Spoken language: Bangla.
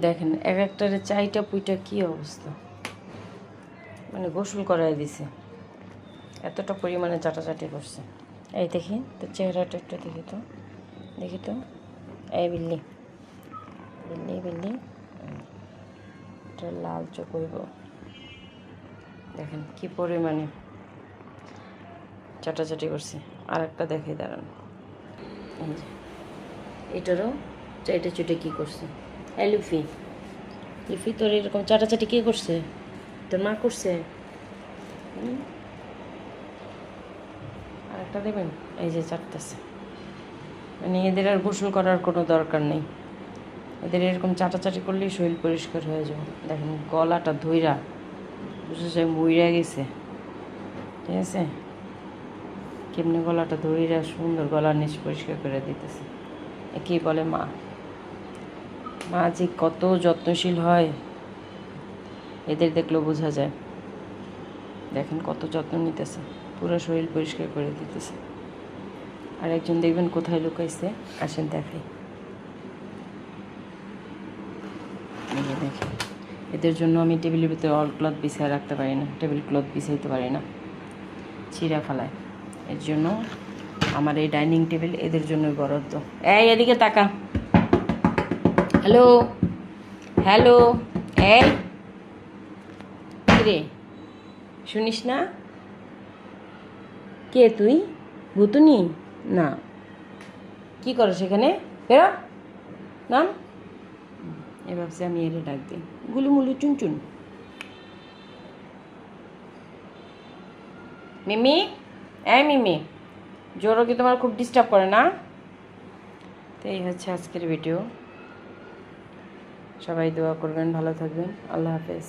দেখেন এক একটারে চাইটা পুইটা কি অবস্থা, মানে গোসল করাই দিছে, এতটা পরিমাণে চাটাচাটি করছে। এই দেখি তো চেহারাটা একটু দেখি তো এই বিল্লি বিল্লি বিল্লি এটা লাল চোখ হইব। দেখেন কি পরিমাণে চাটাচাটি করছে। আর একটা দেখে দাঁড়ান, এই যে এটারও চাইটা চুটে কী করছে। এই লুফি লুফি তোর এরকম চাটাচাটি কে করছে? তোর মা করছে? আর একটা দেবেন, এই যে চাটতেছে। মানে এদের আর গোসল করার কোনো দরকার নেই, এদের এরকম চাটাচাটি করলেই শরীর পরিষ্কার হয়ে যাবে। দেখেন গলাটা ধইরা বুঝে যায় মইরা গেছে, ঠিক আছে? কেমনি গলাটা ধইরা সুন্দর গলার নিচ পরিষ্কার করে দিতেছে। একেই বলে মা। মা যে কত যত্নশীল হয় এদের দেখলেও বোঝা যায়। দেখেন কত যত্ন নিতেছে, পুরো শরীর পরিষ্কার করে দিতেছে। আর একজন দেখবেন কোথায় লুকাইছে, আসেন দেখাই। দেখেন এদের জন্য আমি টেবিলের ভিতরে অল ক্লথ বিছায় রাখতে পারি না, টেবিল ক্লথ বিছাইতে পারি না, ছিঁড়া ফেলায়। এর জন্য আমার এই ডাইনিং টেবিল এদের জন্যই বরাদ্দ। এই এদিকে তাকা। হ্যালো হ্যালো, এই রে শুনিস না? কে তুই? ভুতুনি? না, কি করো সেখানে? বেরো, নাম। এ ভাবছি আমি এরে ডাক দিই, গুলুমুলু চুনচুন। মিমি, এই মিমি, জোরও কি তোমার খুব ডিস্টার্ব করে না? তো এই হচ্ছে আজকের ভিডিও। সবাই দোয়া করবেন, ভালো থাকবেন। আল্লাহ হাফেজ।